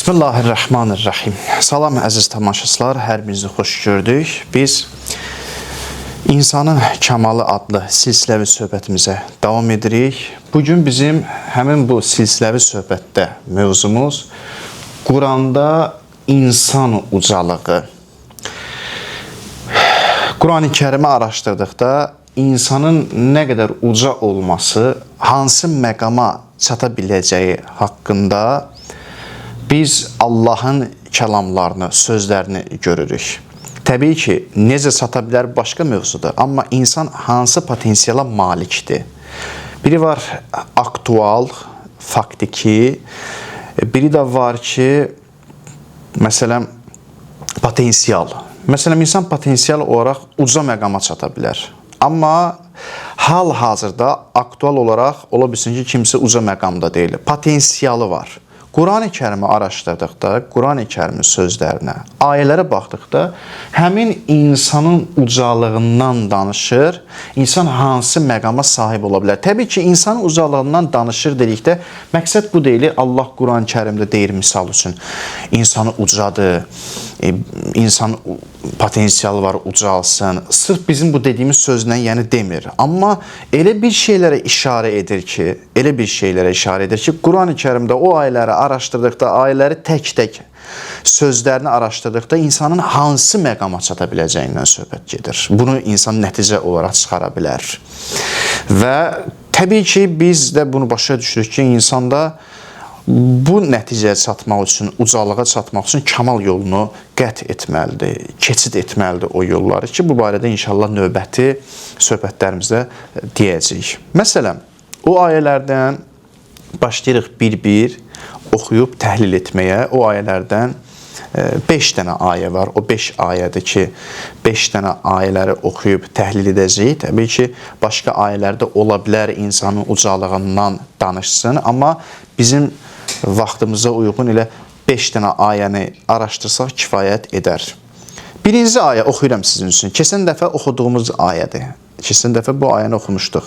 Bismillahirrahmanirrahim. Salam əziz tamaşaçılar, hər birinizi xoş gördük. Biz İnsanın Kəmalı adlı silsiləvi söhbətimizə davam edirik. Bugün bizim həmin bu silsiləvi söhbətdə mövzumuz Quranda insan ucalığı. Quran-ı Kərimi araşdırdıqda insanın nə qədər uca olması, hansı məqama çata biləcəyi haqqında biz Allahın kəlamlarını, sözlərini görürük. Təbii ki, necə çata bilər başqa mövzudur, amma insan hansı potensiala malikdir? Biri var aktual, faktiki, biri də var ki, məsələn, potensial. Məsələn, insan potensial olaraq uca məqama çata bilər. Amma hal-hazırda aktual olaraq ola bilsin ki, kimsə uca məqamda deyil. Potensialı var. Quran-ı Kərimi araşdırdıqda, Quran-ı Kərimin sözlərinə, ayələrə baxdıqda həmin insanın ucalığından danışır, insan hansı məqama sahib ola bilər. Təbii ki, insanın ucalığından danışır dedikdə, məqsəd bu deyil. Allah Quran-ı Kərimdə deyir, misal üçün, insanı ucadır, insan potensialı var, ucalsın. Sırf bizim bu dediyimiz sözlə yəni demir. Amma elə bir şeylərə işarə edir ki, Quran-ı Kərimdə o ayələri araşdırdıqda, ayələri tək-tək sözlərini araşdırdıqda insanın hansı məqama çata biləcəyindən söhbət gedir. Bunu insan nəticə olaraq çıxara bilər. Və təbii ki, biz də bunu başa düşürük ki, insanda bu nəticəyə çatmaq üçün, ucalığa çatmaq üçün kəmal yolunu qət etməlidir, keçid etməlidir o yolları ki, bu barədə inşallah növbəti söhbətlərimizdə deyəcəyik. Məsələn, o ayələrdən başlayırıq bir-bir oxuyub təhlil etməyə. O ayələrdən 5 dənə ayə var. O 5 ayədir ki, 5 dənə ayələri oxuyub təhlil edəcəyik. Təbii ki, başqa ayələrdə ola bilər insanın ucalığından danışsın, amma bizim vaxtımıza uyğun ilə 5 dənə ayəni araşdırsaq kifayət edər. Birinci ayə oxuyuram sizin üçün. Keçən dəfə oxuduğumuz ayədir. Keçən dəfə bu ayəni oxumuşduq.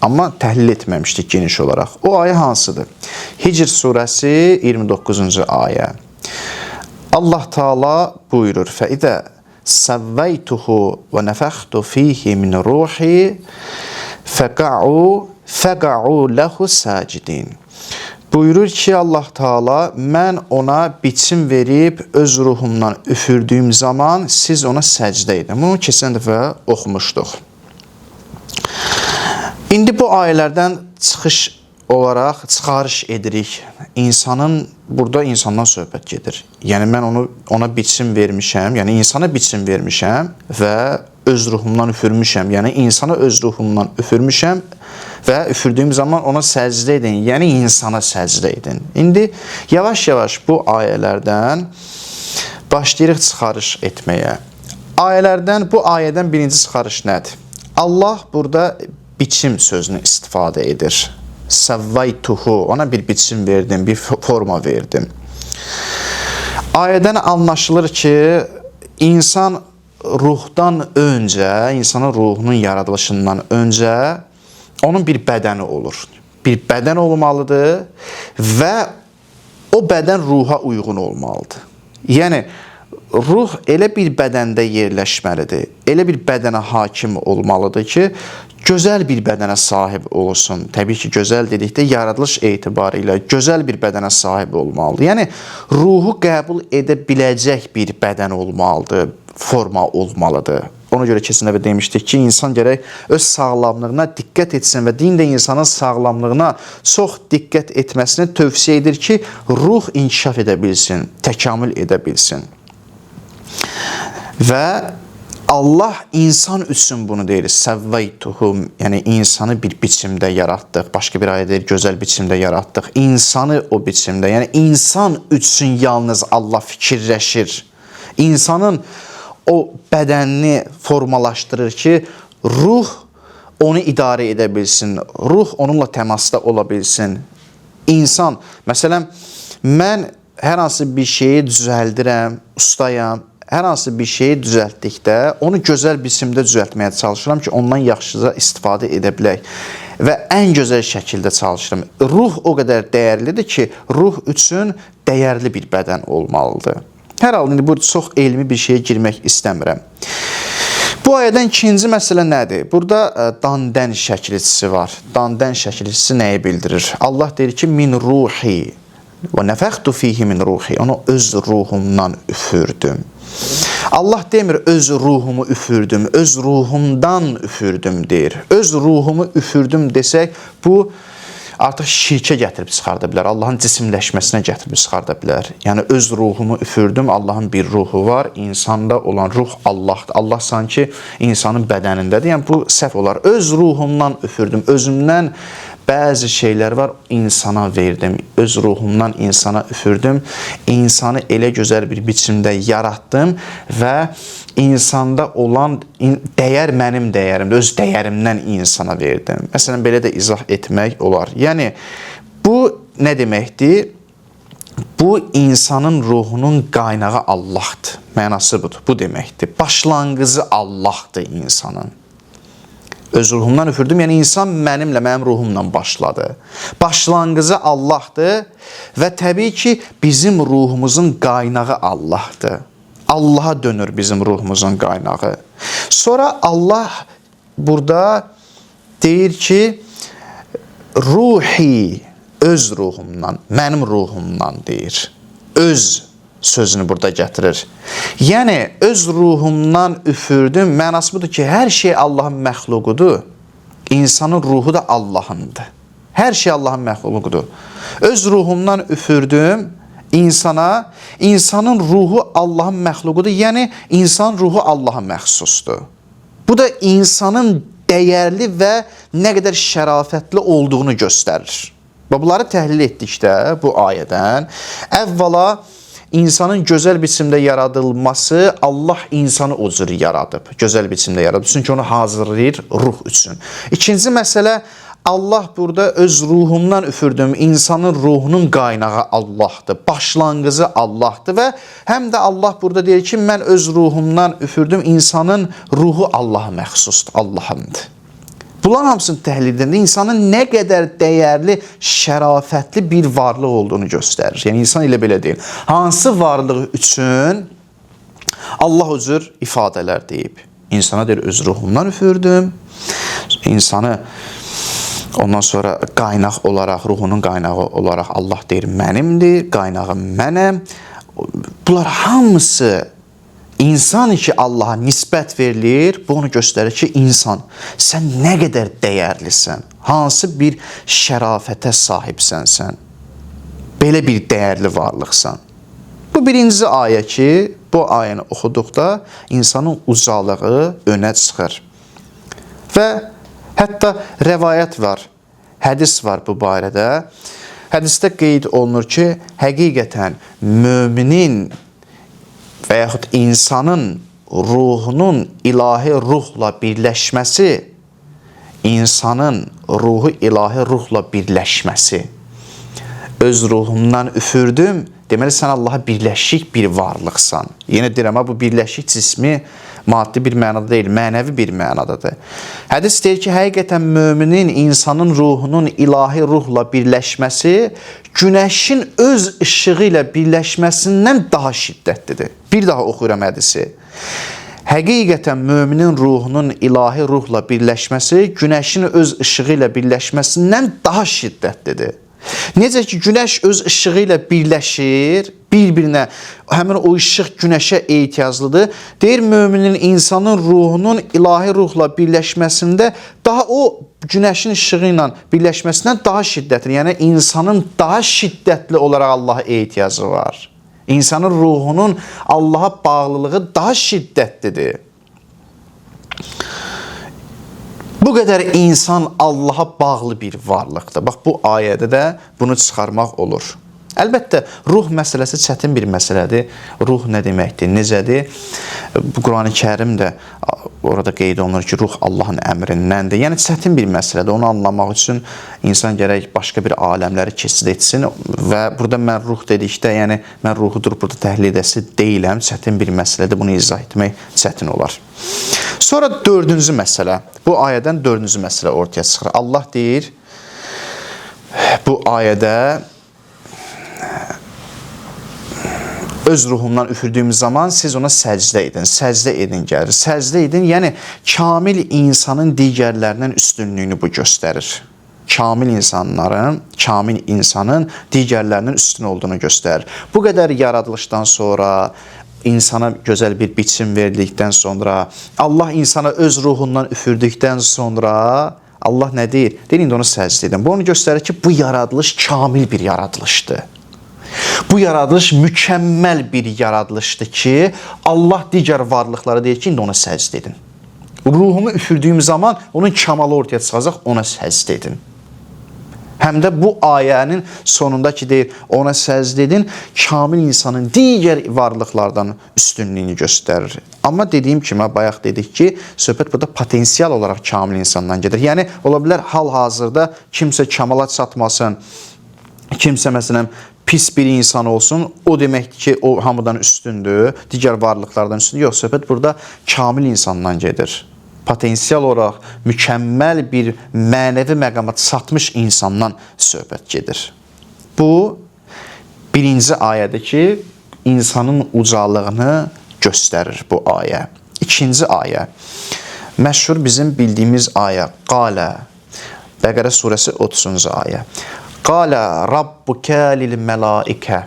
Amma təhlil etməmişdik geniş olaraq. O ayə hansıdır? Hicr surəsi 29-cu ayə. Allah Taala buyurur: "Fəidə səvvəytuhu və nəfəxtu fihi min ruhi fəqa'u ləhu sacidin." Buyurur ki, Allah Taala, mən ona biçim verib öz ruhumdan üfürdüyüm zaman siz ona səcdə edin. Bunu keçən dəfə oxumuşduq. İndi bu ayələrdən çıxarış edirik. Burada insandan söhbət gedir. Yəni mən ona biçim vermişəm, yəni insana biçim vermişəm və öz ruhumdan üfürmüşəm. Yəni insana öz ruhumdan üfürmüşəm və üfürdüyüm zaman ona səcdə edin, yəni insana səcdə edin. İndi yavaş-yavaş bu ayələrdən başlayırıq çıxarış etməyə. Bu ayədən birinci çıxarış nədir? Allah burada biçim sözünü istifadə edir. Səvvəytuhu, ona bir biçim verdim, bir forma verdim. Ayədən anlaşılır ki, insan ruhdan öncə, insanın ruhunun yaradılışından öncə onun bir bədəni olur. Bir bədən olmalıdır və o bədən ruha uyğun olmalıdır. Yəni, ruh elə bir bədəndə yerləşməlidir, elə bir bədənə hakim olmalıdır ki, gözəl bir bədənə sahib olsun. Təbii ki, gözəl dedikdə yaradılış etibarıyla gözəl bir bədənə sahib olmalıdır. Yəni, ruhu qəbul edə biləcək bir bədən olmalıdır, forma olmalıdır. Ona görə keçən dəfə demişdik ki, insan gərək öz sağlamlığına diqqət etsin və din də insanın sağlamlığına çox diqqət etməsini tövsiyə edir ki, ruh inkişaf edə bilsin, təkamül edə bilsin. Və Allah insan üçün bunu deyir. Səvvəytuhum, yəni insanı bir biçimdə yaratdıq. Başqa bir ayə deyir, gözəl biçimdə yaratdıq. İnsanı o biçimdə, yəni insan üçün yalnız Allah fikirləşir. İnsanın o bədənini formalaşdırır ki, ruh onu idarə edə bilsin, ruh onunla təmasda ola bilsin. İnsan, məsələn, mən hər hansı bir şeyi düzəldirəm, ustayam, hər hansı bir şeyi düzəltdikdə onu gözəl biçimdə düzəltməyə çalışıram ki, ondan yaxşıca istifadə edə bilək və ən gözəl şəkildə çalışıram. Ruh o qədər dəyərlidir ki, ruh üçün dəyərli bir bədən olmalıdır. Hər halda indi bu çox elmi bir şeyə girmək istəmirəm. Bu ayədən ikinci məsələ nədir? Burada dandən şəkilçisi var. Dandən şəkilçisi nəyi bildirir? Allah deyir ki, min ruhi və nəfəxtu fihi min ruhi. Onu öz ruhumdan üfürdüm. Allah demir öz ruhumu üfürdüm, öz ruhumdan üfürdüm deyir. Öz ruhumu üfürdüm desək, bu artıq şirkə gətirib çıxarda bilər. Allahın cisimləşməsinə gətirib çıxarda bilər. Yəni öz ruhumu üfürdüm, Allahın bir ruhu var. İnsanda olan ruh Allahdır. Allah sanki insanın bədənindədir. Yəni bu səhv olar. Öz ruhumdan üfürdüm, özümdən bəzi şeylər var, insana verdim. Öz ruhumdan insana üfürdüm. İnsanı elə gözəl bir biçimdə yaratdım və insanda olan dəyər mənim dəyərimdir. Öz dəyərimdən insana verdim. Məsələn, belə də izah etmək olar. Yəni, bu nə deməkdir? Bu, insanın ruhunun qaynağı Allahdır. Mənası budur. Bu deməkdir. Başlanğıcı Allahdır insanın. Öz ruhumdan üfürdüm. Yəni, insan mənimlə, mənim ruhumla başladı. Başlanğıcı Allahdır və təbii ki, bizim ruhumuzun qaynağı Allahdır. Allaha dönür bizim ruhumuzun qaynağı. Sonra Allah burada deyir ki, ruhi, öz ruhumdan, mənim ruhumdan deyir. Öz sözünü burada gətirir. Yəni, öz ruhumdan üfürdüm, mənası budur ki, hər şey Allahın məxluqudur. İnsanın ruhu da Allahındır. Hər şey Allahın məxluqudur. Öz ruhumdan üfürdüm insana, insanın ruhu Allahın məxluqudur. Yəni, insan ruhu Allaha məxsusdur. Bu da insanın dəyərli və nə qədər şərafətli olduğunu göstərir. Bunları təhlil etdikdə bu ayədən, əvvəla İnsanın gözəl biçimdə yaradılması, Allah insanı o cür yaradıb, gözəl biçimdə yaradıb. Çünki onu hazırlayır ruh üçün. İkinci məsələ, Allah burada öz ruhumdan üfürdüm, insanın ruhunun qaynağı Allahdır, başlanğıcı Allahdır və həm də Allah burada deyir ki, mən öz ruhumdan üfürdüm, insanın ruhu Allaha məxsusdur, Allahındır. Bunların hamısını təhlil edəndə insanın nə qədər dəyərli, şərafətli bir varlıq olduğunu göstərir. Yəni, insan elə belə deyil. Hansı varlığı üçün Allah o cür ifadələr deyib. İnsana deyir, öz ruhumdan üfürdüm. İnsanı ondan sonra qaynaq olaraq, ruhunun qaynağı olaraq Allah deyir, mənimdir, qaynağım mənəm. Bunlar hamısı İnsan ki, Allaha nisbət verilir, bu onu göstərir ki, insan, sən nə qədər dəyərlisən, hansı bir şərafətə sahibsən sən, belə bir dəyərli varlıqsan. Bu birinci ayə ki, bu ayəni oxuduqda insanın ucalığı önə çıxır. Və hətta rəvayət var, hədis var bu barədə. Hədisdə qeyd olunur ki, həqiqətən müminin və yaxud insanın ruhunun ilahi ruhla birləşməsi, insanın ruhu ilahi ruhla birləşməsi. Öz ruhumdan üfürdüm, deməli sən Allaha birləşik bir varlıqsan. Yenə deyirəm, bu birləşik cismi maddi bir mənada deyil, mənəvi bir mənadadır. Hədis deyir ki, həqiqətən müminin, insanın ruhunun ilahi ruhla birləşməsi günəşin öz işığı ilə birləşməsindən daha şiddətlidir. Bir daha oxuyuram hədisi. Həqiqətən müminin ruhunun ilahi ruhla birləşməsi günəşin öz işığı ilə birləşməsindən daha şiddətlidir. Necə ki, günəş öz işığı ilə birləşir, bir-birinə, həmin o işıq günəşə ehtiyaclıdır. Deyir, müminin, insanın ruhunun ilahi ruhla birləşməsində daha o günəşin işığı ilə birləşməsindən daha şiddətlidir. Yəni, insanın daha şiddətli olaraq Allaha ehtiyacı var. İnsanın ruhunun Allaha bağlılığı daha şiddətlidir. Bu qədər insan Allaha bağlı bir varlıqdır. Bax, bu ayədə də bunu çıxarmaq olur. Əlbəttə, ruh məsələsi çətin bir məsələdir. Ruh nə deməkdir, necədir? Bu Qurani Kərim də orada qeyd olunur ki, ruh Allahın əmrindəndir. Yəni, çətin bir məsələdir. Onu anlamaq üçün insan gərək başqa bir aləmləri keçid etsin və burada mən ruh dedikdə, yəni mən ruhu durub burada təhlil edəsi deyiləm. Çətin bir məsələdir. Bunu izah etmək çətin olar. Sonra dördüncü məsələ. Bu ayədən dördüncü məsələ ortaya çıxır. Allah deyir, bu ayədə öz ruhumdan üfürdüyüm zaman siz ona səcdə edin. Səcdə edin gəlir. Səcdə edin, yəni kamil insanın digərlərindən üstünlüyünü bu göstərir. Kamil insanın digərlərindən üstün olduğunu göstərir. Bu qədər yaradılışdan sonra, insana gözəl bir biçim verdikdən sonra, Allah insana öz ruhundan üfürdükdən sonra Allah nə deyir? Deyir, indi onu səcdə edin. Bu onu göstərir ki, bu yaradılış kamil bir yaradılışdır. Bu yaradılış mükəmməl bir yaradılışdır ki, Allah digər varlıqlara deyir ki, indi ona səcdə edin. Ruhumu üfürdüyüm zaman onun kamalı ortaya çıxacaq, ona səcdə edin. Həm də bu ayənin sonundakı deyir, ona səcdə edin, kamil insanın digər varlıqlardan üstünlüyünü göstərir. Amma dediyim kimi, bayaq dedik ki, söhbət burada potensial olaraq kamil insandan gedir. Yəni, ola bilər hal-hazırda kimsə kamala çatmasın, kimsə məsələn pis bir insan olsun, o deməkdir ki, o hamıdan üstündür, digər varlıqlardan üstündür. Yox, söhbət burada kamil insandan gedir. Potensial olaraq mükəmməl bir mənəvi məqama çatmış insandan söhbət gedir. Bu, birinci ayədəki insanın ucalığını göstərir bu ayə. İkinci ayə, məşhur bizim bildiyimiz ayə, Qalə, Bəqərə surəsi 30-cu ayə. Qalə Rabbukə lil mələikə.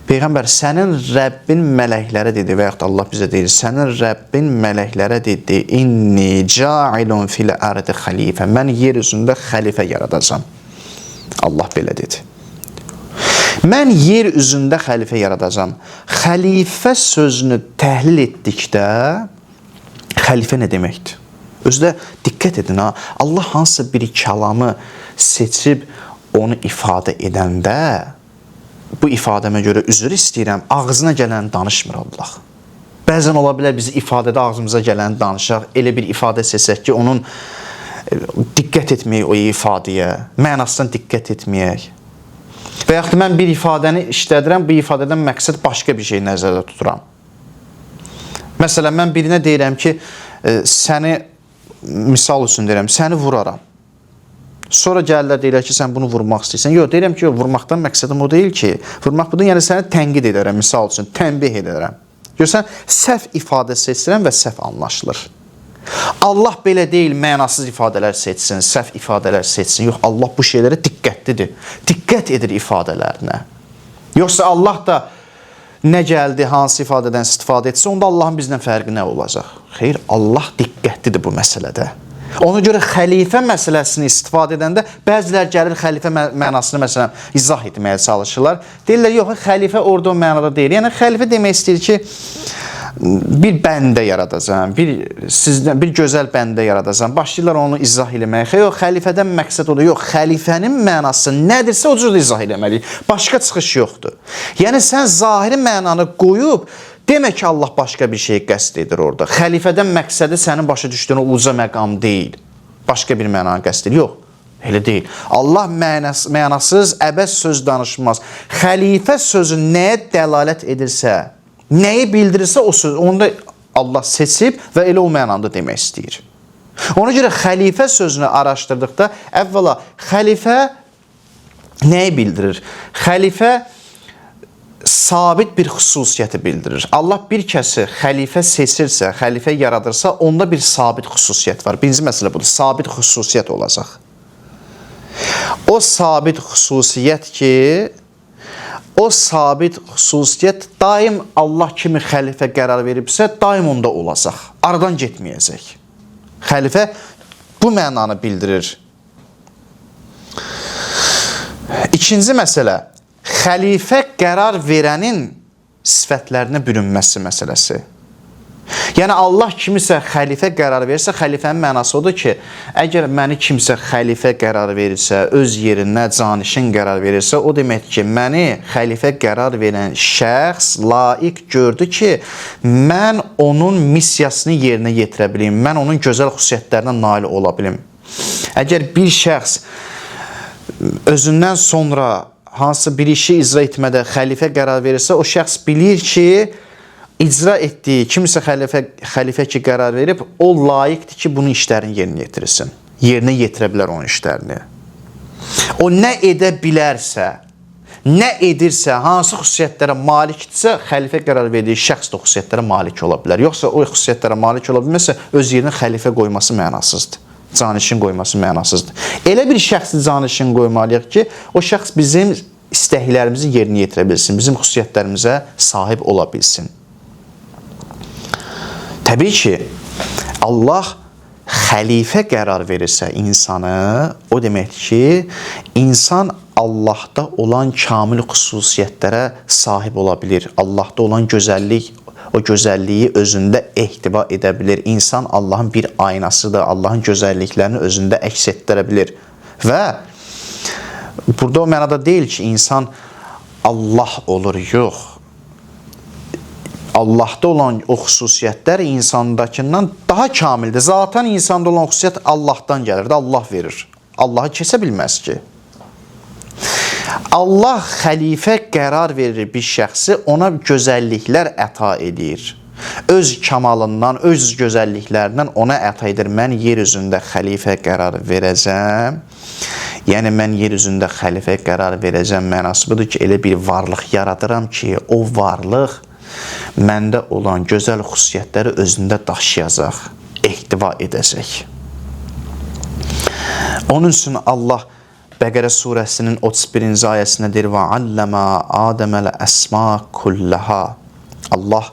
Peyğəmbər, sənin Rəbbin mələklərə dedi və yaxud Allah bizə deyir, sənin Rəbbin mələklərə dedi, inni cailun fil ərdi xəlifə. Mən yer üzündə xəlifə yaradacam. Allah belə dedi. Mən yer üzündə xəlifə yaradacam. Xəlifə sözünü təhlil etdikdə, xəlifə nə deməkdir? Özdə diqqət edin, ha. Allah hansısa bir kəlamı seçib onu ifadə edəndə, bu ifadəmə görə üzr istəyirəm, ağzına gələni danışmır Allah. Bəzən ola bilər biz ifadədə ağzımıza gələni danışaq, elə bir ifadə seçsək ki, onun diqqət etməyək o ifadəyə, mənasından diqqət etməyək. Və yaxud mən bir ifadəni işlədirəm, bu ifadədən məqsəd başqa bir şey nəzərdə tuturam. Məsələn, mən birinə deyirəm ki, səni, misal üçün deyirəm, səni vuraram. Sonra gəlirlər, deyirlər ki, sən bunu vurmaq istəyirsən. Yox, deyirəm ki, vurmaqdan məqsədim o deyil ki. Vurmaq budur, yəni səni tənqid edərəm, misal üçün, tənbih edərəm. Görsən, səhv ifadə seçirəm və səhv anlaşılır. Allah belə deyil, mənasız ifadələr seçsin, səhv ifadələr seçsin. Yox, Allah bu şeylərə diqqətlidir. Diqqət edir ifadələrinə. Yoxsa Allah da nə gəldi, hansı ifadədən istifadə etsə, onda Allahın bizdən fərqi nə olacaq? Xeyr, Allah diqqətlidir bu məsələdə. Ona görə xəlifə məsələsini istifadə edəndə bəzilər gəlir xəlifə mənasını məsələn izah etməyə çalışırlar. Deyirlər, yox, xəlifə orada o mənada deyil. Yəni xəlifə demək istəyir ki, bir bəndə yaradacam, bir gözəl bəndə yaradacam. Başlayırlar onu izah eləməyə. Yox, xəlifədən məqsəd odur. Yox, xəlifənin mənası nədirsə o cür izah eləməliyik. Başqa çıxış yoxdur. Yəni sən zahiri mənanı qoyub demək ki, Allah başqa bir şey qəsd edir orada. Xəlifədən məqsədi sənin başa düşdüyün o uca məqam deyil. Başqa bir mənanı qəsd edir. Yox, elə deyil. Allah mənasız, əbəs söz danışmaz. Xəlifə sözü nəyə dəlalət edirsə, nəyi bildirirsə o söz, onu da Allah seçib və elə o mənanda demək istəyir. Ona görə xəlifə sözünü araşdırdıqda, əvvəla, xəlifə nəyi bildirir? Xəlifə sabit bir xüsusiyyəti bildirir. Allah bir kəsi xəlifə seçirsə, xəlifə yaradırsa, onda bir sabit xüsusiyyət var. Birinci məsələ budur, sabit xüsusiyyət olacaq. O sabit xüsusiyyət ki, o sabit xüsusiyyət daim Allah kimi xəlifə qərar veribsə, daim onda olacaq. Aradan getməyəcək. Xəlifə bu mənanı bildirir. İkinci məsələ, xəlifə qərar verənin sifətlərinə bürünməsi məsələsi. Yəni Allah kimisə xəlifə qərar verirsə, xəlifənin mənası odur ki, əgər məni kimsə xəlifə qərar verirsə, öz yerinə canişin qərar verirsə, o deməkdir ki, məni xəlifə qərar verən şəxs layiq gördü ki, mən onun missiyasını yerinə yetirə bilim, mən onun gözəl xüsusiyyətlərinə nail ola bilim. Əgər bir şəxs özündən sonra hansısa bir işi icra etmədə xəlifə qərar verirsə, o şəxs bilir ki, icra etdiyi kimsə xəlifə ki qərar verib, o layiqdir ki, bunun işlərini yerinə yetirsin. Yerinə yetirə bilər onun işlərini. O nə edə bilərsə, nə edirsə, hansı xüsusiyyətlərə malikdirsə, xəlifə qərar verdiyi şəxs də xüsusiyyətlərə malik ola bilər. Yoxsa o xüsusiyyətlərə malik ola bilməsə, öz yerinə xəlifə qoyması mənasızdır. Canişin qoyması mənasızdır. Elə bir şəxsi canişin qoymalıyıq ki, o şəxs bizim istəklərimizi yerinə yetirə bilsin, bizim xüsusiyyətlərimizə sahib ola bilsin. Təbii ki, Allah xəlifə qərar verirsə insanı, o deməkdir ki, insan Allahda olan kamil xüsusiyyətlərə sahib ola bilir. Allahda olan gözəllik, o gözəlliyi özündə ehtiva edə bilir. İnsan Allahın bir aynasıdır, Allahın gözəlliklərini özündə əks etdirə bilir. Və burada o mənada deyil ki, insan Allah olur, yox. Allahda olan o xüsusiyyətlər insandakından daha kamildir. Zaten insanda olan xüsusiyyət Allahdan gəlir də, Allah verir. Allahı keçə bilməz ki. Allah xəlifə qərar verir bir şəxsi, ona gözəlliklər əta edir. Öz kamalından, öz gözəlliklərindən ona əta edir. Mən yer üzündə xəlifə qərar verəcəm. Yəni, mən yer üzündə xəlifə qərar verəcəm mənası budur ki, elə bir varlıq yaradıram ki, o varlıq məndə olan gözəl xüsusiyyətləri özündə daşıyacaq, ehtiva edəcək. Onun üçün Allah Bəqərə surəsinin 31-ci ayəsində deyir: "Və alləmə Adəməl əsma kullaha." Allah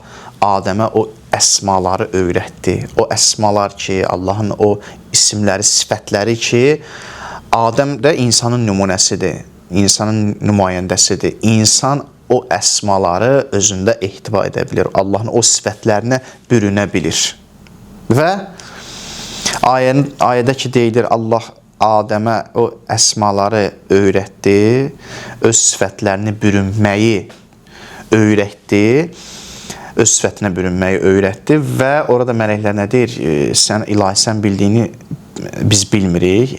Adəmə o əsmaları öyrətdi. O əsmalar ki, Allahın o isimləri, sifətləri ki, Adəm də insanın nümunəsidir, insanın nümayəndəsidir. İnsan o əsmaları özündə ehtiva edə bilir. Allahın o sifətlərinə bürünə bilir. Və ayədə ki, deyilir, Allah Adəmə o əsmaları öyrətdi, öz sifətlərini bürünməyi öyrətdi, öz sifətinə bürünməyi öyrətdi və orada mələklər nə deyir? Sən ilahi, sən bildiyini biz bilmirik,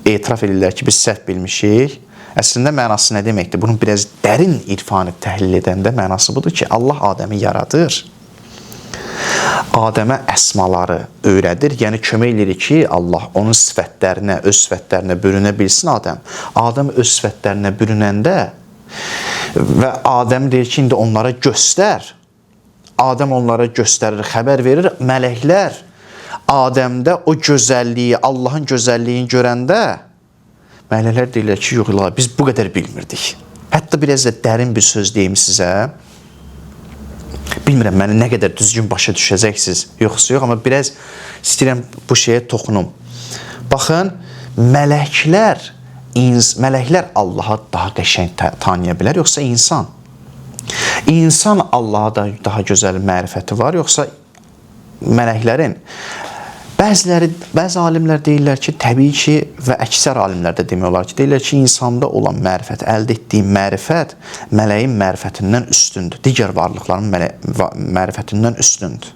etiraf edirlər ki, biz səhv bilmişik. Əslində mənası nə deməkdir? Bunun biraz dərin irfanı təhlil edəndə mənası budur ki, Allah Adəmi yaradır. Adəmə əsmaları öyrədir, yəni kömək edir ki, Allah onun sifətlərinə, öz sifətlərinə bürünə bilsin Adəm. Adəm öz sifətlərinə bürünəndə və Adəm deyir ki, indi onlara göstər. Adəm onlara göstərir, xəbər verir. Mələklər Adəmdə o gözəlliyi, Allahın gözəlliyini görəndə mələklər deyirlər ki, yox, biz bu qədər bilmirdik. Hətta biraz da dərin bir söz deyim sizə. Bilmirəm, məni nə qədər düzgün başa düşəcəksiniz, yoxsa yox, amma biraz istəyirəm bu şeyə toxunum. Baxın, mələklər Allaha daha qəşəng tanıya bilər, yoxsa insan? İnsan Allaha da daha gözəl mərifəti var, yoxsa mələklərin? Bəzi alimlər deyirlər ki, təbii ki, və əksər alimlər də demək olar ki, deyirlər ki, insanda olan mərifət, əldə etdiyi mərifət mələyin mərifətindən üstündür. Digər varlıqların mərifətindən üstündür.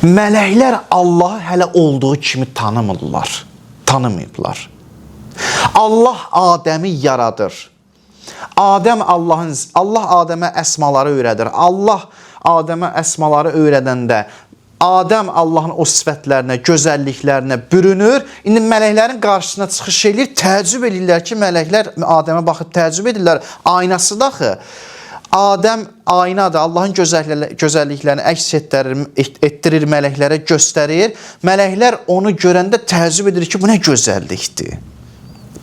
Mələklər Allahı hələ olduğu kimi tanımayıblar. Allah Adəmi yaradır. Allah Adəmə əsmaları öyrədir. Allah Adəmə əsmaları öyrədəndə Adəm Allahın o sifətlərinə, gözəlliklərinə bürünür. İndi mələklərin qarşısına çıxış edir, təəccüb edirlər ki, mələklər Adəmə baxıb təəccüb edirlər. Aynası daxı. Adəm aynadır, Allahın gözəlliklərini əks etdirir, mələklərə göstərir. Mələklər onu görəndə təəccüb edir ki, bu nə gözəllikdir.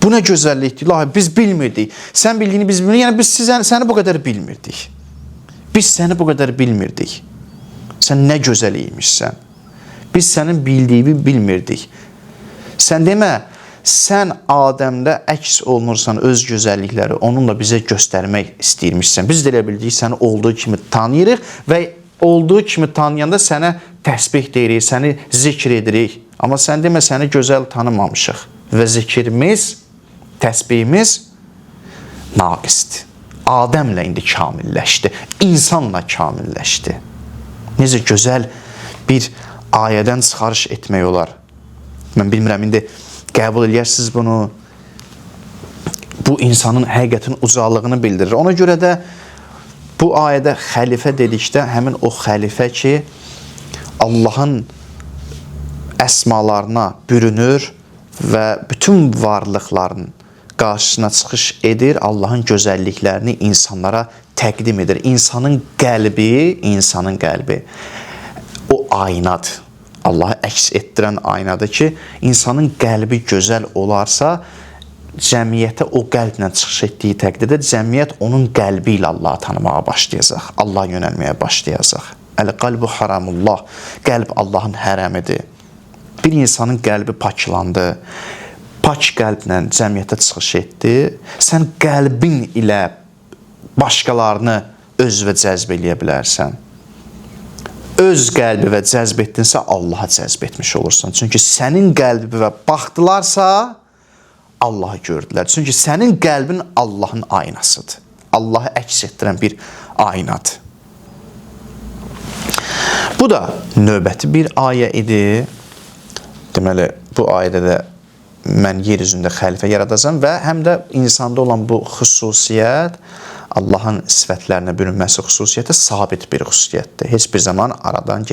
Bu nə gözəllikdir, ilahi, biz bilmirdik. Sən bildiyini biz bilmirdik, yəni biz səni bu qədər bilmirdik. Biz səni bu qədər bilmirdik. Sən nə gözəl imişsən. Biz sənin bildiyini bilmirdik. Sən demə, sən Adəmdə əks olunursan öz gözəllikləri, onunla bizə göstərmək istəyirmişsən. Biz də elə bildik, səni olduğu kimi tanıyırıq və olduğu kimi tanıyanda sənə təsbih deyirik, səni zikr edirik. Amma sən demə səni gözəl tanımamışıq və zikrimiz, təsbihimiz naqisdir. Adəmlə indi kamilləşdi, insanla kamilləşdi. Necə gözəl bir ayədən çıxarış etmək olar. Mən bilmirəm, indi qəbul edərsiniz bunu. Bu insanın həqiqətin ucalığını bildirir. Ona görə də bu ayədə xəlifə dedikdə həmin o xəlifə ki, Allahın əsmalarına bürünür və bütün varlıqların qarşısına çıxış edir, Allahın gözəlliklərini insanlara təqdim edir. İnsanın qəlbi o aynadır. Allahı əks etdirən aynadır ki, insanın qəlbi gözəl olarsa, cəmiyyətə o qəlblə çıxış etdiyi təqdirdə cəmiyyət onun qəlbi ilə Allahı tanımağa başlayacaq, Allaha yönəlməyə başlayacaq. Əl-qalbu haramullah, qəlb Allahın hərəmidir. Bir insanın qəlbi paklandı, pak qəlblə cəmiyyətə çıxış etdi, sən qəlbin ilə başqalarını özünə cəzb eləyə bilərsən. Öz qəlbi və cəzb etdinsə, Allaha cəzb etmiş olursan. Çünki sənin qəlbi və baxdılarsa, Allahı gördülər. Çünki sənin qəlbin Allahın aynasıdır. Allahı əks etdirən bir aynadır. Bu da növbəti bir ayə idi. Deməli, bu ayədə də mən yer üzündə xəlifə yaradacam və həm də insanda olan bu xüsusiyyət, Allahın sifətlərinə bürünməsi xüsusiyyəti sabit bir xüsusiyyətdir. Heç bir zaman aradan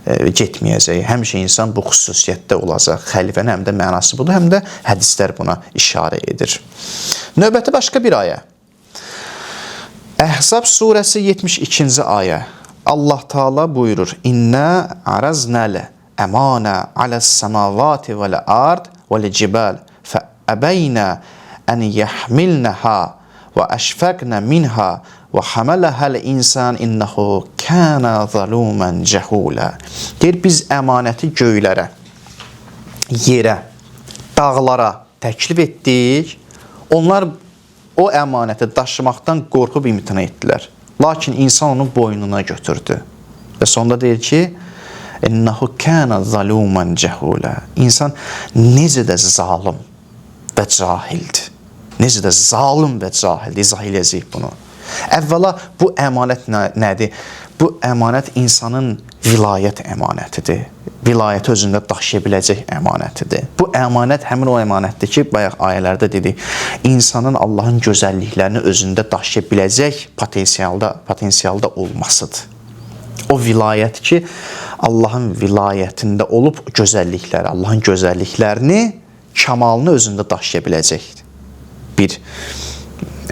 getməyəcək. Həmişə insan bu xüsusiyyətdə olacaq. Xəlifənin həm də mənası budur, həm də hədislər buna işarə edir. Növbəti başqa bir ayə. Əhzab surəsi 72-ci ayə. Allah Taala buyurur: İnna araznal amana alas samawati vel ard vel cibal fa abayna an yahmilnaha ve ashfaqna minha ve hamalahal insan innehu kana zaluman cehula. Deyir, biz əmanəti göylərə, yerə, dağlara təklif etdik. Onlar o əmanəti daşımaqdan qorxub imtina etdilər. Lakin insan onu boynuna götürdü. Və sonda deyir ki, innehu kana zaluman cehula. İnsan necə də zalim və cahildir. Necə də zalim və cahildir. İzah eləyəcəyik bunu. Əvvəla bu əmanət nədir? Bu əmanət insanın vilayət əmanətidir. Vilayəti özündə daşıya biləcək əmanətidir. Bu əmanət həmin o əmanətdir ki, bayaq ayələrdə dedik, insanın Allahın gözəlliklərini özündə daşıya biləcək potensialda olmasıdır. O vilayət ki, Allahın vilayətində olub gözəllikləri, Allahın gözəlliklərini, kamalını özündə daşıya biləcək bir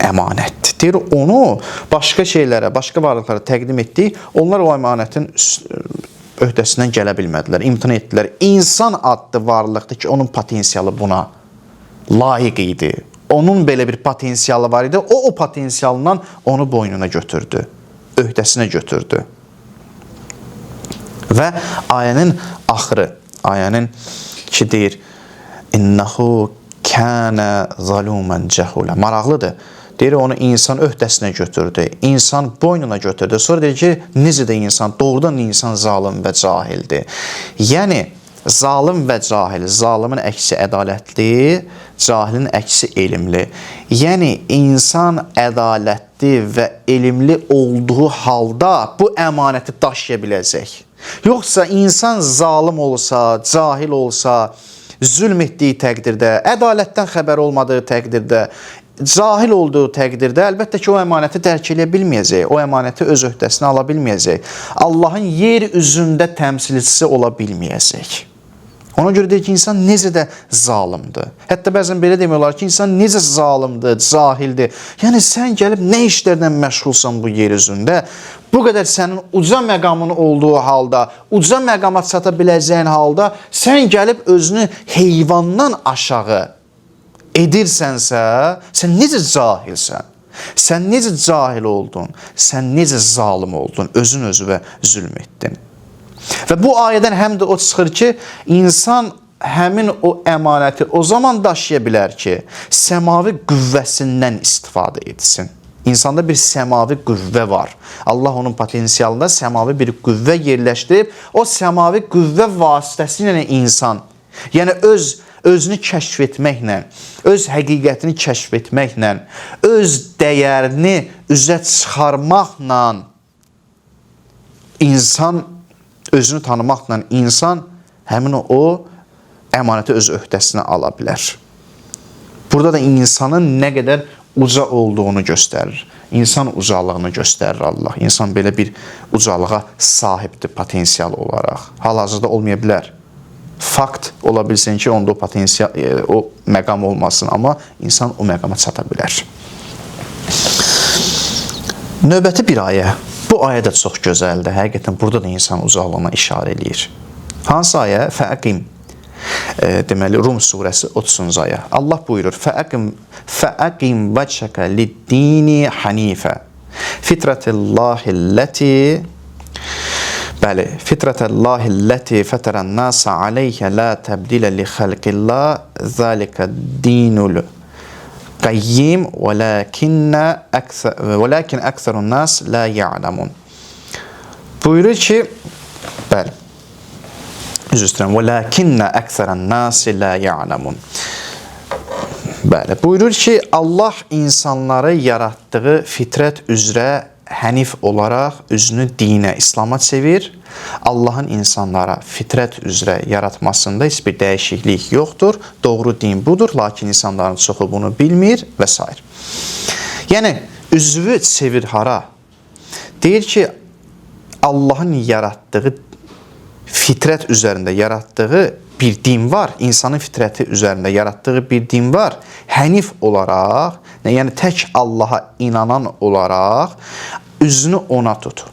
əmanətdir. Deyir, onu başqa şeylərə, başqa varlıqlara təqdim etdik. Onlar o əmanətin öhdəsindən gələ bilmədilər, imtina etdilər. İnsan adlı varlıqdır ki, onun potensialı buna layiq idi. Onun belə bir potensialı var idi. O potensialından onu boynuna götürdü, öhdəsinə götürdü. Və ayənin axırı, ayənin ki deyir, innehu kana zaluman cehula. Maraqlıdır. Deyir, onu insan öhdəsinə götürdü, insan boynuna götürdü. Sonra deyir ki, necə də insan, doğrudan insan zalim və cahildir. Yəni, zalim və cahil, zalimin əksi ədalətli, cahilin əksi elmli. Yəni, insan ədalətli və elmli olduğu halda bu əmanəti daşıya biləcək. Yoxsa insan zalim olsa, cahil olsa, zülm etdiyi təqdirdə, ədalətdən xəbər olmadığı təqdirdə, cahil olduğu təqdirdə əlbəttə ki, o əmanəti dərk edə bilməyəcək, o əmanəti öz öhdəsinə ala bilməyəcək. Allahın yer üzündə təmsilçisi ola bilməyəcək. Ona görə deyir ki, insan necə də zalimdir. Hətta bəzən belə demiyorlar ki, insan necə zalimdir, cahildir. Yəni, sən gəlib nə işlərdən məşğulsan bu yer üzündə? Bu qədər sənin uca məqamın olduğu halda, uca məqama çata biləcəyin halda, sən gəlib özünü heyvandan aşağı edirsənsə, sən necə cahilsən? Sən necə cahil oldun? Sən necə zalim oldun? Özün özünə zülm etdin. Və bu ayədən həm də o çıxır ki, insan həmin o əmanəti o zaman daşıya bilər ki, səmavi qüvvəsindən istifadə etsin. İnsanda bir səmavi qüvvə var. Allah onun potensialında səmavi bir qüvvə yerləşdirib, o səmavi qüvvə vasitəsilə insan, yəni özünü kəşf etməklə, öz həqiqətini kəşf etməklə, öz dəyərini üzə çıxarmaqla, insan özünü tanımaqla insan həmin o əmanəti öz öhdəsinə ala bilər. Burada da insanın nə qədər uca olduğunu göstərir. İnsan ucalığını göstərir Allah. İnsan belə bir ucalığa sahibdir potensial olaraq. Hal-hazırda olmaya bilər. Fakt ola bilsin ki, onda o potensial, o məqam olmasın, amma insan o məqama çata bilər. Növbəti bir ayə. Bu ayə də çox gözəldir. Həqiqətən burada da insan ucalığına işarə eləyir. Hansı ayə? Fəəqim. Deməli, Rum surəsi 30-cu ayə. Allah buyurur, Fəəqim vəçəkə lid-dini hanifə fitrətəllahilləti fitrətəllahilləti fətərən-nəsə aleyhə la təbdilə li xəlqillah zəlikə dinul qayyim vələkin əksərun-nəs la ya'lamun. Buyurur ki, bəli, üzr istəyirəm, vələkinnə əksərən-nəsi la ya'lamun. Bəli, buyurur ki, Allah insanları yaratdığı fitrət üzrə hənif olaraq üzünü dinə, İslama çevir. Allahın insanlara fitrət üzrə yaratmasında heç bir dəyişiklik yoxdur. Doğru din budur, lakin insanların çoxu bunu bilmir və s. Yəni, üzvü çevir hara? Deyir ki, Allahın yaratdığı fitrət üzərində yaratdığı bir din var, insanın fitrəti üzərində yaratdığı bir din var. Hənif olaraq, yəni tək Allaha inanan olaraq üzünü ona tut.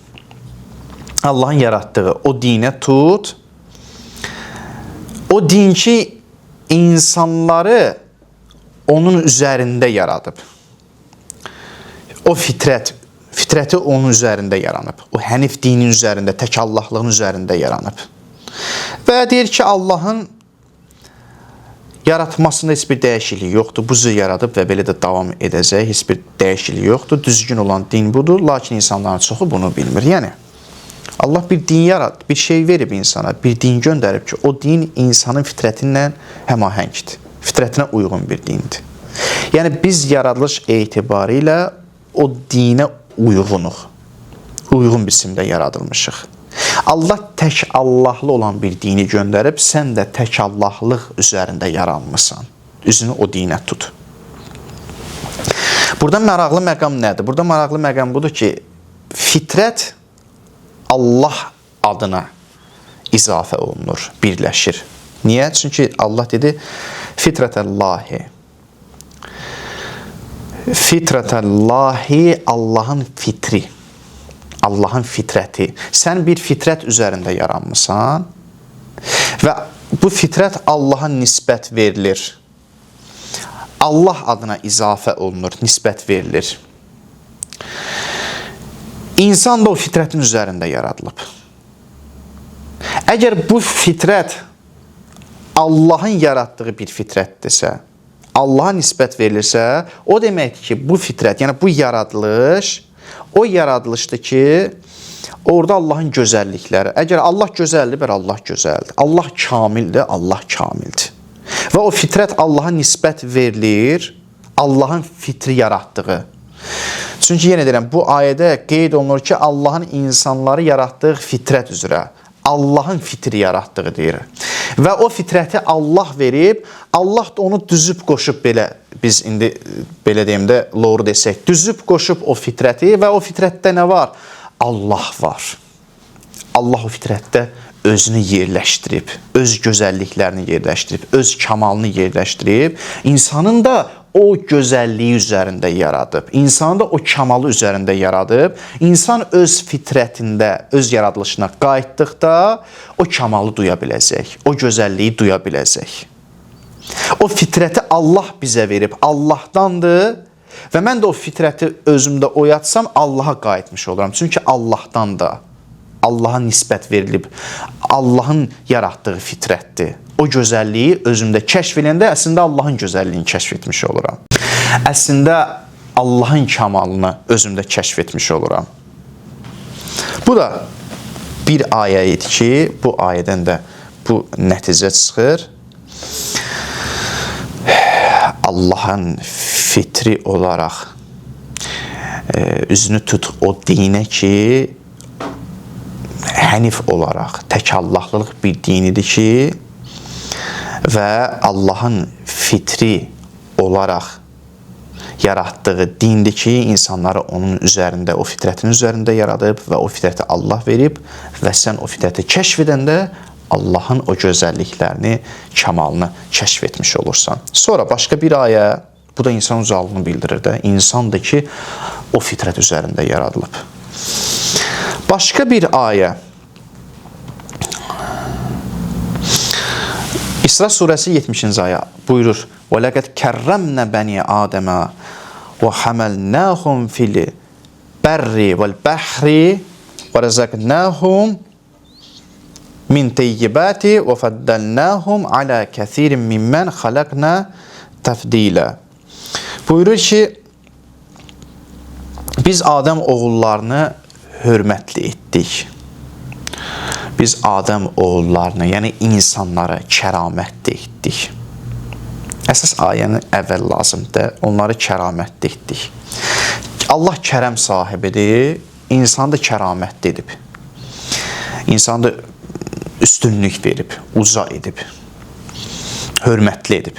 Allahın yaratdığı o dinə tut. O din ki, insanları onun üzərində yaradıb. O fitrəti onun üzərində yaranıb. O hənif dinin üzərində, tək Allahlığın üzərində yaranıb. Və deyir ki, Allahın yaratmasında heç bir dəyişiklik yoxdur. Bu cür yaradıb və belə də davam edəcək. Heç bir dəyişiklik yoxdur. Düzgün olan din budur. Lakin insanların çoxu bunu bilmir. Yəni, Allah bir din yarat, bir şey verib insana, bir din göndərib ki, o din insanın fitrətinlə həmahəngdir. Fitrətinə uyğun bir dindir. Yəni, biz yaradılış etibarilə o dinə uyğunuq. Uyğun biçimdə yaradılmışıq. Allah tək Allahlı olan bir dini göndərib, sən də tək Allahlıq üzərində yaranmışsan. Üzünü o dinə tut. Burada maraqlı məqam nədir? Burada maraqlı məqam budur ki, fitrət Allah adına izafə olunur, birləşir. Niyə? Çünki Allah dedi, fitrətəllahi. Fitrətəllahi Allahın fitri. Allahın fitrəti. Sən bir fitrət üzərində yaranmışsan və bu fitrət Allaha nisbət verilir. Allah adına izafə olunur, nisbət verilir. İnsan da o fitrətin üzərində yaradılıb. Əgər bu fitrət Allahın yaratdığı bir fitrətdirsə, Allaha nisbət verilirsə, o deməkdir ki, bu fitrət, yəni bu yaradılış, o yaradılışdır ki, orada Allahın gözəllikləri. Əgər Allah gözəldir, Allah gözəldir. Allah kamildir, Allah kamildir. Və o fitrət Allaha nisbət verilir, Allahın fitri yaratdığı. Çünki yenə deyirəm, bu ayədə qeyd olunur ki, Allahın insanları yaratdığı fitrət üzrə. Allahın fitri yaratdığı deyir. Və o fitrəti Allah verib, Allah da onu düzüb qoşub belə, biz indi belə deyim də, loru desək, düzüb qoşub o fitrəti və o fitrətdə nə var? Allah var. Allah o fitrətdə özünü yerləşdirib, öz gözəlliklərini yerləşdirib, öz kamalını yerləşdirib, insanın da o gözəlliyi üzərində yaradıb, insanın da o kamalı üzərində yaradıb, insan öz fitrətində, öz yaradılışına qayıtdıqda o kamalı duya biləcək, o gözəlliyi duya biləcək. O fitrəti Allah bizə verib, Allahdandır və mən də o fitrəti özümdə oyatsam, Allaha qayıtmış oluram. Çünki Allahdan da, Allaha nisbət verilib, Allahın yaratdığı fitrətdir. O gözəlliyi özümdə kəşf edəndə əslində Allahın gözəlliyini kəşf etmiş oluram. Əslində Allahın kamalını özümdə kəşf etmiş oluram. Bu da bir ayə idi ki, bu ayədən də bu nəticə çıxır. Allahın fitri olaraq üzünü tut o dinə ki, hənif olaraq tək Allahlıq bir dinidir ki və Allahın fitri olaraq yaratdığı dindir ki, insanları onun üzərində, o fitrətin üzərində yaradıb və o fitrəti Allah verib və sən o fitrəti kəşf edəndə Allahın o gözəlliklərini, kamalını kəşf etmiş olursan. Sonra başqa bir ayə, bu da insan ucalığını bildirir də, insandır ki, o fitrət üzərində yaradılıb. Başqa bir ayə, İsra surəsi 70-ci ayə buyurur: وَلَقَدْ كَرَّمْنَا بَنِي آدَمَ وَحَمَلْنَاهُمْ فِي الْبَرِّ وَالْبَحْرِ وَرَزَقْنَاهُمْ مِنْ طَيِّبَاتِ وَفَضَّلْنَاهُمْ عَلَى كَثِيرٍ مِمَّنْ خَلَقْنَا تَفْضِيلًا. Buyurur ki, biz Adəm oğullarını hörmətli etdik. Biz Adəm oğullarını, yəni insanları kəramətli etdik. Əsas ayəni əvvəl lazımdır, onları kəramətli etdik. Allah kərəm sahibidir, insanı da kəramətli edib. İnsanı da üstünlük verib, uca edib, hörmətli edib.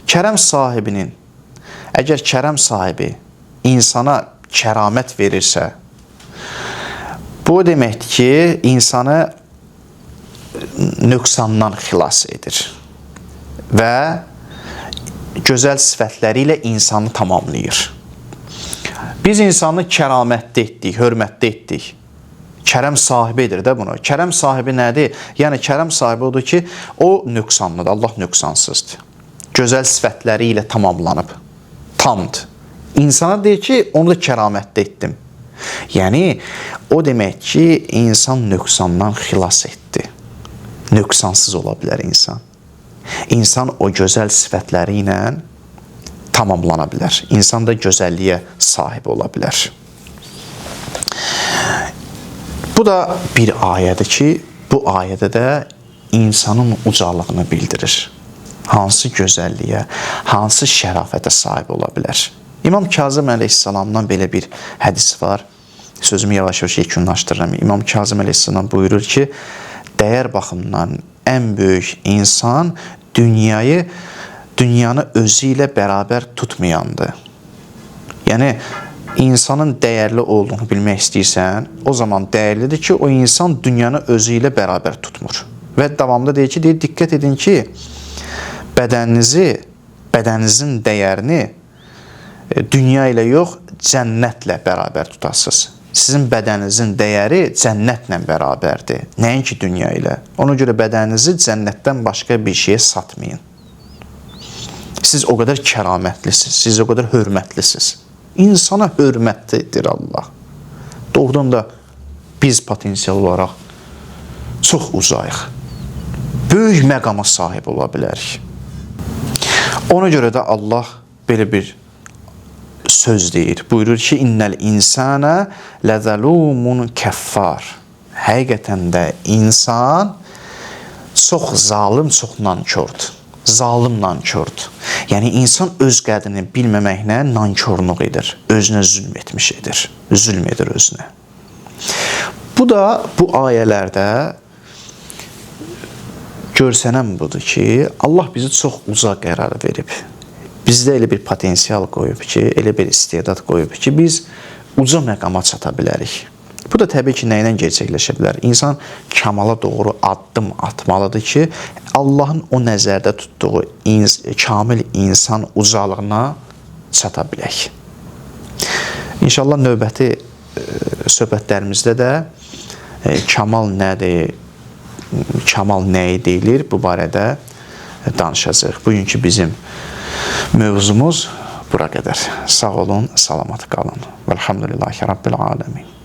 Kərəm sahibinin, əgər kərəm sahibi insana kəramət verirsə, bu deməkdir ki, insanı nöqsandan xilas edir və gözəl sifətləri ilə insanı tamamlayır. Biz insanı kəramətli etdik, hörmətli etdik. Kərəm sahibi edir də bunu. Kərəm sahibi nədir? Yəni, kərəm sahibi odur ki, o nöqsanlıdır, Allah nöqsansızdır. Gözəl sifətləri ilə tamamlanıb, tamdır. İnsana deyir ki, onu da kəramətli etdim. Yəni, o demək ki, insan nöqsandan xilas etdi. Nöqsansız ola bilər insan. İnsan o gözəl sifətləri ilə tamamlana bilər. İnsan da gözəlliyə sahib ola bilər. Bu da bir ayədir ki, bu ayədə də insanın ucalığını bildirir. Hansı gözəlliyə, hansı şərafətə sahib ola bilər. İmam Kazım əleyhissalamdan belə bir hədis var. Sözümü yavaş-yavaş yekunlaşdırıram. İmam Kazım əleyhissalam buyurur ki, dəyər baxımından ən böyük insan dünyanı özü ilə bərabər tutmayandır. Yəni, insanın dəyərli olduğunu bilmək istəyirsən, o zaman dəyərlidir ki, o insan dünyanı özü ilə bərabər tutmur. Və davamında deyir ki, diqqət edin ki, bədəninizin dəyərini dünya ilə yox, cənnətlə bərabər tutasınız. Sizin bədəninizin dəyəri cənnətlə bərabərdir, nəinki dünya ilə. Ona görə bədəninizi cənnətdən başqa bir şeyə satmayın. Siz o qədər kəramətlisiniz, siz o qədər hörmətlisiniz. İnsana hörmətlidir Allah. Doğrudan da biz potensial olaraq çox uzayıq. Böyük məqama sahib ola bilərik. Ona görə də Allah belə bir söz deyir. Buyurur ki, İnnəl insana ləzəlumun kəffar. Həqiqətən də insan çox zalim, çox nankördür. Zalim nankördür. Yəni, insan öz qədrini bilməməklə nankorluq edir. Özünə zülm etmiş edir. Zülm edir özünə. Bu da bu ayələrdə görsənən budur ki, Allah bizi çox uca qərar verib. Bizdə elə bir potensial qoyub ki, elə bir istedad qoyub ki, biz uca məqama çata bilərik. Bu da təbii ki, nə ilə gerçəkləşə bilər? İnsan kamala doğru addım atmalıdır ki, Allahın o nəzərdə tutduğu kamil insan ucalığına çata bilək. İnşallah növbəti söhbətlərimizdə də kamal nədir, kamal nəyi deyilir, bu barədə danışacaq. Bugünkü bizim mövzumuz bura qədər. Sağ olun, salamat qalın. Velhamdülillahi Rabbil alemin.